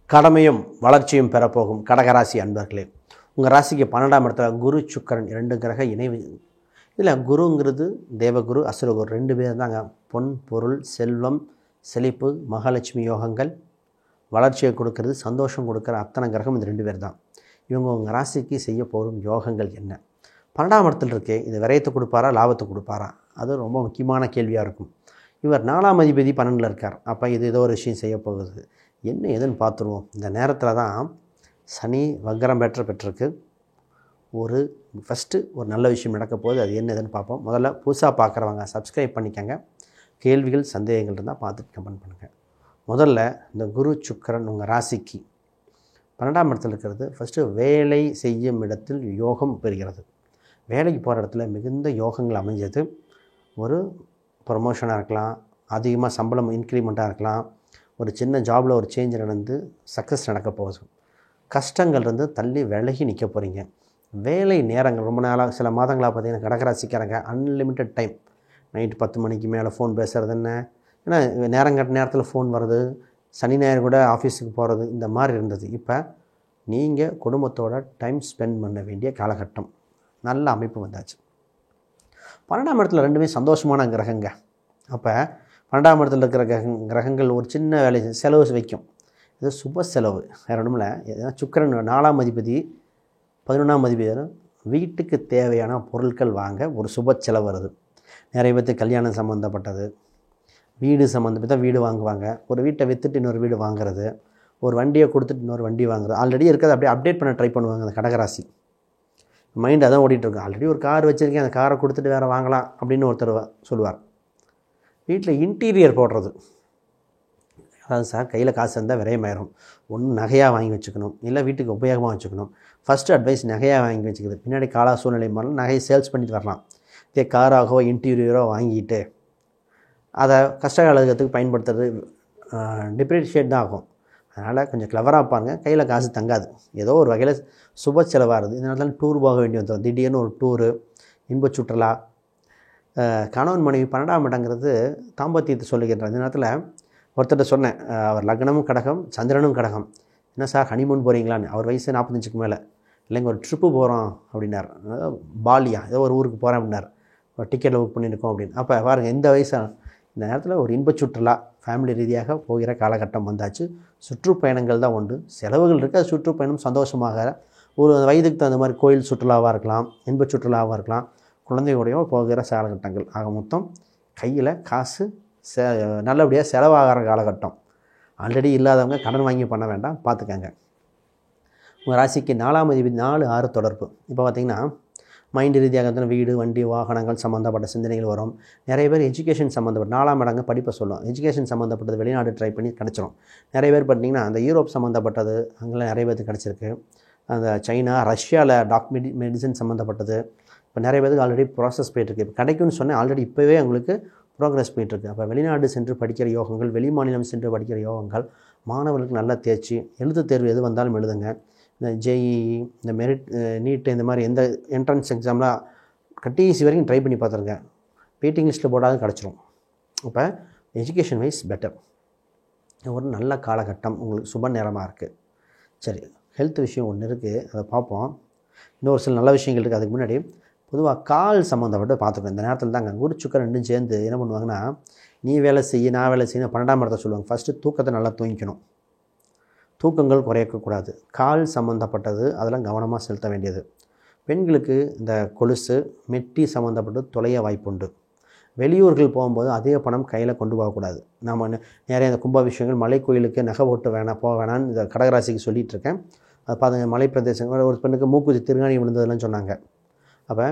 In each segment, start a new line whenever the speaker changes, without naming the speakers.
கடமையும் வளர்ச்சியும் பெறப்போகும் கடகராசி அன்பர்களே, உங்கள் ராசிக்கு 12ஆம் இடத்துல குரு சுக்கிரன் 2 கிரக இணைவு. இதில் குருங்கிறது தேவகுரு அசுரகுரு 2 பேர் தாங்க. பொன் பொருள் செல்வம் செழிப்பு மகாலட்சுமி யோகங்கள் வளர்ச்சியை கொடுக்கறது சந்தோஷம் கொடுக்குற அத்தனை கிரகம் இந்த 2 பேர் தான். இவங்க உங்கள் ராசிக்கு செய்ய போகும் யோகங்கள் என்ன? 12ஆம் இடத்துல இருக்கே, இது விரயத்தை கொடுப்பாரா லாபத்தை கொடுப்பாரா? அது ரொம்ப முக்கியமான கேள்வியாக இருக்கும். இவர் 4ஆம் அதிபதி 12ல் இருக்கார். அப்போ இது ஏதோ ஒரு விஷயம் செய்ய போகுது. என்ன எதுன்னு பார்த்துருவோம். இந்த நேரத்தில் தான் சனி வக்ரம் பெற்றிருக்கு. ஃபஸ்ட்டு ஒரு நல்ல விஷயம் நடக்க போகுது. அது என்ன எதுன்னு பார்ப்போம். முதல்ல புதுசாக பார்க்குறவங்க சப்ஸ்கிரைப் பண்ணிக்கங்க. கேள்விகள் சந்தேகங்கள் இருந்தால் பார்த்துட்டு கமெண்ட் பண்ணுங்கள். முதல்ல இந்த குரு சுக்கிரன் உங்கள் ராசிக்கு 12ஆம் இடத்துல இருக்கிறது. ஃபஸ்ட்டு வேலை செய்யும் இடத்தில் யோகம் பெறுகிறது. வேலைக்கு போகிற இடத்துல மிகுந்த யோகங்கள் அமைஞ்சது. ஒரு ப்ரொமோஷனாக இருக்கலாம், அதிகமாக சம்பளம் இன்க்ரிமெண்ட்டாக இருக்கலாம், ஒரு சின்ன ஜாபில் ஒரு சேஞ்ச் நடந்து சக்ஸஸ் நடக்க போகுது. கஷ்டங்கள் இருந்து தள்ளி விலகி நிற்க போகிறீங்க. வேலை நேரங்கள் ரொம்ப நாளாக சில மாதங்களாக பார்த்தீங்கன்னா கடகராசிக்காரங்க அன்லிமிட்டட் டைம். நைட்டு 10 மணிக்கு மேலே ஃபோன் பேசுகிறது என்ன, ஏன்னா நேரத்தில் ஃபோன் வருது, சனி ஞாயிறு கூட ஆஃபீஸுக்கு போகிறது, இந்த மாதிரி இருந்தது. இப்போ நீங்கள் குடும்பத்தோட டைம் ஸ்பெண்ட் பண்ண வேண்டிய காலகட்டம். நல்ல அமைப்பு வந்தாச்சு. 12ஆம் இடத்துல 2மே சந்தோஷமான கிரகங்க. அப்போ 12ஆம் இடத்துல இருக்கிற கிரகங்கள் ஒரு சின்ன வேலை செலவு வைக்கும். இது சுப செலவு, வேறு ஒன்றும் இல்லை. சுக்கிரன் 4ஆம் அதிபதி 11ஆம் அதிபதி வீட்டுக்கு தேவையான பொருட்கள் வாங்க ஒரு சுப செலவு வருது. நிறைய பேர்த்து கல்யாணம் சம்மந்தப்பட்டது, வீடு சம்மந்தப்பட்ட வீடு வாங்குவாங்க, ஒரு வீட்டை விற்றுட்டு இன்னொரு வீடு வாங்குறது, ஒரு வண்டியை கொடுத்துட்டு இன்னொரு வண்டி வாங்குறது, ஆல்ரெடி இருக்கிறத அப்படியே அப்டேட் பண்ண ட்ரை பண்ணுவாங்க. அந்த கடகராசி மைண்ட் அதான் ஓடிட்டுருக்கு. ஆல்ரெடி ஒரு கார் வச்சுருக்கேன், அந்த காரை கொடுத்துட்டு வேறு வாங்கலாம் அப்படின்னு ஒருத்தர் சொல்லுவார். வீட்டில் இன்டீரியர் போடுறது, அதாவது சார் கையில் காசு இருந்தால் விரயமாயிரும். ஒன்று நகையாக வாங்கி வச்சுக்கணும், இல்லை வீட்டுக்கு உபயோகமாக வச்சுக்கணும். ஃபஸ்ட்டு அட்வைஸ் நகையாக வாங்கி வச்சுக்கிறது. பின்னாடி காலா சூழ்நிலை மாதிரிலாம் நகையை சேல்ஸ் பண்ணிட்டு வரலாம். இதே காராகவோ இன்டீரியரோ வாங்கிட்டு அதை கஷ்டகாலத்துக்கு பயன்படுத்துறது டிப்ரிஷியேட் தான் ஆகும். அதனால் கொஞ்சம் கிளவராக பாருங்கள். கையில் காசு தங்காது, ஏதோ ஒரு வகையில் சுப செலவாகுது. இதனால தான் டூர் போக வேண்டி வந்துடும். திடீர்னு ஒரு டூரு, இன்ப சுற்றுலா. கணவன் மனைவி 12ஆம் இடங்கிறது தாம்பத்தியத்தை சொல்லுகின்ற இந்த நேரத்தில் ஒருத்தர்கிட்ட சொன்னேன். அவர் லக்னமும் கடகம் சந்திரனும் கடகம். என்ன சார் ஹனிமூன் போகிறீங்களான்னு. அவர் வயசு 45க்கு மேலே. இல்லைங்க ஒரு ட்ரிப்பு போகிறோம் அப்படின்னார். பாலியா ஏதோ ஒரு ஊருக்கு போகிறேன் அப்படின்னார். ஒரு டிக்கெட்டில் புக் பண்ணியிருக்கோம் அப்படின்னு. அப்போ பாருங்கள் இந்த வயசு இந்த நேரத்தில் ஒரு இன்ப சுற்றுலா ஃபேமிலி ரீதியாக போகிற காலகட்டம் வந்தாச்சு. சுற்றுப்பயணங்கள் தான் உண்டு, செலவுகள் இருக்குது. அது சுற்றுப்பயணம் சந்தோஷமாக ஒரு வயதுக்கு தகுந்த மாதிரி கோயில் சுற்றுலாவாக இருக்கலாம், இன்ப சுற்றுலாவாக இருக்கலாம், குழந்தையோடையோ போகிற காலகட்டங்கள். ஆக மொத்தம் கையில் காசு நல்லபடியாக செலவாகிற காலகட்டம். ஆல்ரெடி இல்லாதவங்க கடன் வாங்கி பண்ண வேண்டாம், பார்த்துக்கங்க. உங்கள் ராசிக்கு 4ஆம் அதிபதி 4, 6 தொடர்பு. இப்போ பார்த்திங்கன்னா மைண்டு ரீதியாக வந்து வீடு வண்டி வாகனங்கள் சம்மந்தப்பட்ட சிந்தனைகள் வரும். நிறைய பேர் எஜுகேஷன் சம்மந்தப்பட்ட 4ஆம் இடங்க படிப்பை சொல்லும். எஜுகேஷன் சம்மந்தப்பட்டது வெளிநாடு ட்ரை பண்ணி கிடச்சிரும். நிறைய பேர் பார்த்திங்கன்னா அந்த யூரோப் சம்மந்தப்பட்டது அங்கே நிறைய பேருக்கு கிடச்சிருக்கு. அந்த சைனா ரஷ்யாவில் மெடிசன் சம்மந்தப்பட்டது இப்போ நிறைய பேருக்கு ஆல்ரெடி ப்ராசஸ் போயிட்டுருக்கு. இப்போ கிடைக்கும்னு சொன்னேன், ஆல்ரெடி இப்போவே உங்களுக்கு ப்ரோக்ரஸ் போயிட்டுருக்கு. அப்போ வெளிநாடு சென்று படிக்கிற யோகங்கள், வெளி மாநிலம் சென்று படிக்கிற யோகங்கள், மாணவர்களுக்கு நல்லா தேர்ச்சி. எழுத்து தேர்வு எது வந்தாலும் எழுதுங்க. இந்த ஜேஇஇ, இந்த மெரிட், நீட்டு, இந்த மாதிரி எந்த என்ட்ரன்ஸ் எக்ஸாம்லாம் கடைசி வரைக்கும் ட்ரை பண்ணி பார்த்துருங்க. வெயிட்டிங் லிஸ்ட்டில் போடாது கிடச்சிரும். அப்போ எஜுகேஷன் வைஸ் பெட்டர். ஒரு நல்ல காலகட்டம், உங்களுக்கு சுப நேரமாக இருக்குது. சரி, ஹெல்த் விஷயம் ஒன்று இருக்குது, அதை பார்ப்போம். இன்னொரு சில நல்ல விஷயங்கள் இருக்குது. அதுக்கு முன்னாடி பொதுவாக கால் சம்மந்தப்பட்டு பார்த்துக்கணும். இந்த நேரத்தில் தாங்க குரு சுக்கிரன் 2 சேர்ந்து என்ன பண்ணுவாங்கன்னா, நீ வேலை செய்ய நான் வேலை செய்யணும் 12ஆம் இடத்தை சொல்லுவாங்க. ஃபஸ்ட்டு தூக்கத்தை நல்லா தூங்கிக்கணும், தூக்கங்கள் குறையக்கூடாது. கால் சம்மந்தப்பட்டது அதெல்லாம் கவனமாக செலுத்த வேண்டியது. பெண்களுக்கு இந்த கொலுசு மெட்டி சம்மந்தப்பட்டு தொலைய வாய்ப்புண்டு. வெளியூர்கள் போகும்போது அதிக பணம் கையில் கொண்டு போகக்கூடாது. நம்ம நிறைய இந்த கும்பாபிஷேகங்கள் மலை கோயிலுக்கு நகை போட்டு போக வேணான்னு இந்த கடகராசிக்கு சொல்லிகிட்ருக்கேன். அது பார்த்துங்க, மலை பிரதேசங்கள் ஒரு பெண்ணுக்கு மூக்குத்தி திருகாணி விழுந்ததுலாம் சொன்னாங்க. அப்போ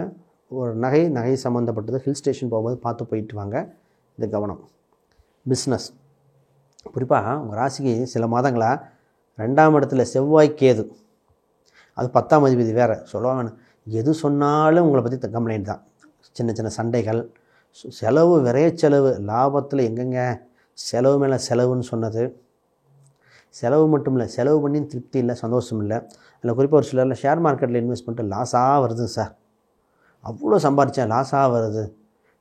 ஒரு நகை சம்மந்தப்பட்டது ஹில் ஸ்டேஷன் போகும்போது பார்த்து போயிட்டு வாங்க. இது கவனம். பிஸ்னஸ் குறிப்பாக உங்கள் ராசிக்கு சில மாதங்களாக 2ஆம் இடத்துல செவ்வாய் கேது, அது 10ஆம் அதிபதி வேறு சொல்லுவாங்க. எது சொன்னாலும் உங்களை பற்றி கம்ப்ளைண்ட் தான். சின்ன சின்ன சண்டைகள், செலவு, விரைய செலவு. லாபத்தில் எங்கெங்க செலவு மேலே செலவுன்னு சொன்னது. செலவு மட்டும் இல்லை, செலவு பண்ணி திருப்தி இல்லை, சந்தோஷம் இல்லை. அதில் குறிப்பாக ஒரு சிலரில் ஷேர் மார்க்கெட்டில் இன்வெஸ்ட் பண்ணிட்டு லாஸாக வருது சார், அவ்வளோ சம்பாரித்தேன் லாஸாக வருது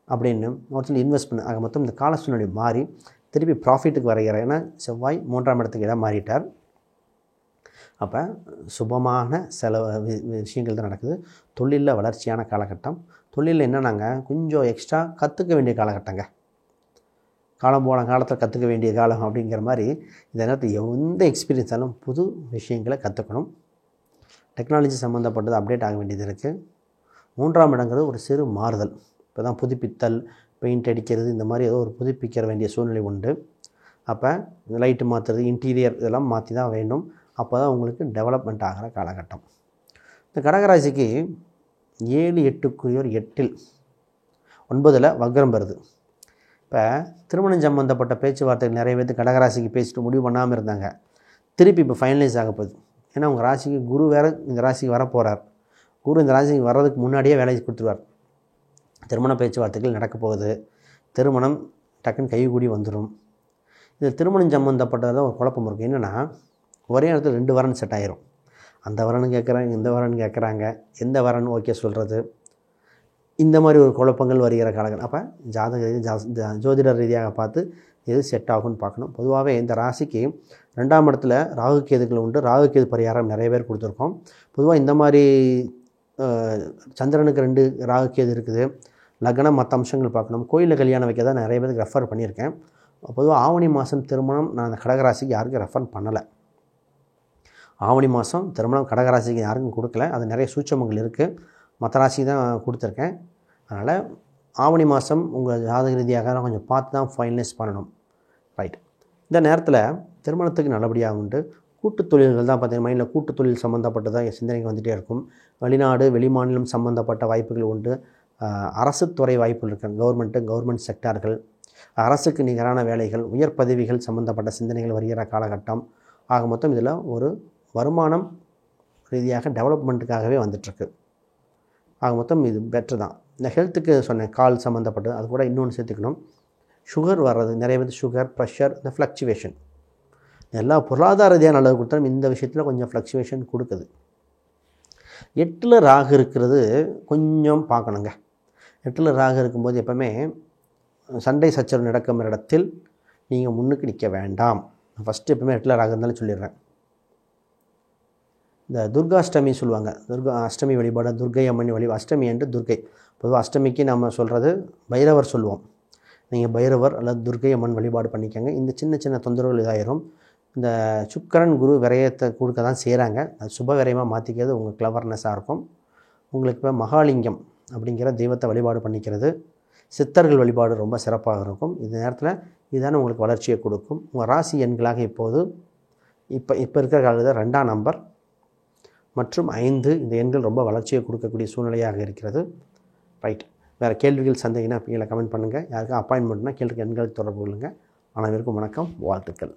அப்படின்னு ஒருத்தர் இன்வெஸ்ட் பண்ண. ஆக மொத்தம் இந்த கால சூழ்நிலை மாறி திருப்பி ப்ராஃபிட்டுக்கு வரைகிற. ஏன்னா செவ்வாய் 3ஆம் இடத்துக்கு இடம் மாறிட்டார். அப்போ சுபமான சில விஷயங்கள் தான் நடக்குது. தொழிலில் வளர்ச்சியான காலகட்டம். தொழிலில் என்னன்னாங்க கொஞ்சம் எக்ஸ்ட்ரா கற்றுக்க வேண்டிய காலகட்டங்க. காலம் போன காலத்தில் கற்றுக்க வேண்டிய காலம் அப்படிங்கிற மாதிரி இந்த நேரத்தில் எந்த எக்ஸ்பீரியன்ஸாலும் புது விஷயங்களை கற்றுக்கணும். டெக்னாலஜி சம்மந்தப்பட்டது அப்டேட் ஆக வேண்டியது இருக்குது. 3ஆம் இடங்கிறது ஒரு சிறு மாறுதல். இப்போ தான் புதுப்பித்தல், பெயிண்ட் அடிக்கிறது, இந்த மாதிரி ஏதோ ஒரு புதுப்பிக்க வேண்டிய சூழ்நிலை உண்டு. அப்போ லைட்டு மாற்றுறது, இன்டீரியர் இதெல்லாம் மாற்றி தான் வேண்டும். அப்போ தான் உங்களுக்கு டெவலப்மெண்ட் ஆகிற காலகட்டம். இந்த கடகராசிக்கு 7, 8க்குரியவர் 8ல் 9ல் வக்ரம் வருது. இப்போ திருமணம் சம்மந்தப்பட்ட பேச்சுவார்த்தைகள் நிறைய பேர் கடகராசிக்கு பேசிட்டு முடிவு பண்ணாமல் இருந்தாங்க. திருப்பி இப்போ ஃபைனலைஸ் ஆக போகுது. ஏன்னா உங்கள் ராசிக்கு குரு வேறு இந்த ராசிக்கு வரப்போகிறார். குரு இந்த ராசிக்கு வர்றதுக்கு முன்னாடியே வேலைக்கு கொடுத்துருவார். திருமண பேச்சுவார்த்தைகள் நடக்க போகுது. திருமணம் டக்குன்னு கைகூடி வந்துடும். இந்த திருமணம் சம்மந்தப்பட்டதான் ஒரு குழப்பம் இருக்குது. என்னென்னா ஒரே இடத்துல 2 வரன் செட் ஆகிரும். அந்த வரன் கேட்குறாங்க, இந்த வரன் கேட்குறாங்க, எந்த வரன் ஓகே சொல்கிறது, இந்த மாதிரி ஒரு குழப்பங்கள் வருகிற காலங்கள். அப்போ ஜோதிடர் ரீதியாக பார்த்து எது செட் ஆகும்னு பார்க்கணும். பொதுவாகவே இந்த ராசிக்கு 2ஆம் இடத்துல ராகு கேதுகள் உண்டு. ராகு கேது பரிகாரம் நிறைய பேர் கொடுத்துருக்கோம். பொதுவாக இந்த மாதிரி சந்திரனுக்கு 2 ராகு கேது இருக்குது. லக்னம் மற்ற அம்சங்கள் பார்க்கணும். கோயிலில் கல்யாணம் வைக்க தான் நிறைய பேருக்கு ரெஃபர் பண்ணியிருக்கேன். பொதுவாக ஆவணி மாதம் திருமணம் நான் அந்த கடகராசிக்கு யாருக்கும் ரெஃபர் பண்ணலை. ஆவணி மாதம் திருமணம் கடகராசிக்கு யாருக்கும் கொடுக்கல. அது நிறைய சூட்சமங்கள் இருக்குது. மற்ற ராசிக்கு தான் கொடுத்துருக்கேன். அதனால் ஆவணி மாதம் உங்கள் ஜாதக ரீதியாக கொஞ்சம் பார்த்து தான் ஃபைனலைஸ் பண்ணணும். ரைட். இந்த நேரத்தில் திருமணத்துக்கு நல்லபடியாக உண்டு. கூட்டுத் தொழில்கள் தான் பார்த்தீங்கன்னா மைண்டில் கூட்டுத் தொழில் சம்மந்தப்பட்டு தான் சிந்தனைக்கு வந்துகிட்டே இருக்கும். வெளிநாடு வெளிமாநிலம் சம்மந்தப்பட்ட வாய்ப்புகள் உண்டு. அரசு துறை வாய்ப்புகள் இருக்குது. கவர்மெண்ட் செக்டார்கள், அரசுக்கு நிகரான வேலைகள், உயர் பதவிகள் சம்மந்தப்பட்ட சிந்தனைகள் வருகிற காலகட்டம். ஆக மொத்தம் இதில் ஒரு வருமானம் ரீதியாக டெவலப்மெண்ட்டுக்காகவே வந்துட்டுருக்கு. ஆக மொத்தம் இது பெட்ரு தான். இந்த ஹெல்த்துக்கு சொன்னேன், கால் சம்மந்தப்பட்டது, அது கூட இன்னொன்று சேர்த்துக்கணும். சுகர் வர்றது, நிறைய பேர் சுகர், ப்ரெஷர், இந்த ஃப்ளக்சுவேஷன் எல்லா பொருளாதார ரீதியாக நல்லது கொடுத்தாலும் இந்த விஷயத்தில் கொஞ்சம் ஃப்ளக்சுவேஷன் கொடுக்குது. 8ல் ராகு இருக்கிறது கொஞ்சம் பார்க்கணுங்க. 8ல் ராகு இருக்கும்போது எப்போவுமே சண்டை சச்சரவு நடக்கும் இடத்தில் நீங்கள் முன்னுக்கு நிற்க வேண்டாம். ஃபஸ்ட்டு எப்பவுமே 8ல் ராகு இருந்தாலும் சொல்லிடுறேன். இந்த துர்காஷ்டமி சொல்லுவாங்க. அஷ்டமி வழிபாடு, துர்கை அம்மன் அஷ்டமி என்று துர்கை. பொதுவாக அஷ்டமிக்கு நம்ம சொல்கிறது பைரவர் சொல்லுவோம். நீங்கள் பைரவர் அல்லது துர்கை அம்மன் வழிபாடு பண்ணிக்கோங்க. இந்த சின்ன சின்ன தொந்தரவுகள் இதாயிரும். இந்த சுக்கிரன் குரு விரயத்தை கொடுக்க தான் செய்கிறாங்க. அது சுப விரயமாக மாற்றிக்கிறது உங்கள் கிளவர்னஸாக இருக்கும். உங்களுக்கு இப்போ மகாலிங்கம் அப்படிங்கிற தெய்வத்தை வழிபாடு பண்ணிக்கிறது, சித்தர்கள் வழிபாடு ரொம்ப சிறப்பாக இருக்கும். இந்த நேரத்தில் இதுதானே உங்களுக்கு வளர்ச்சியை கொடுக்கும். உங்கள் ராசி எண்களாக இப்போது இப்போ இருக்கிற காலத்தில் 2ஆம் நம்பர் மற்றும் 5 இந்த எண்கள் ரொம்ப வளர்ச்சியை கொடுக்கக்கூடிய சூழ்நிலையாக இருக்கிறது. ரைட். வேறு கேள்விகள் சந்தேகம்னா கீழே கமெண்ட் பண்ணுங்கள். யாருக்கும் அப்பாயின்மெண்ட்னா கீழே எண்கள் தொடர்பு கொள்ளுங்கள். அனைவருக்கும் வணக்கம், வாழ்த்துக்கள்.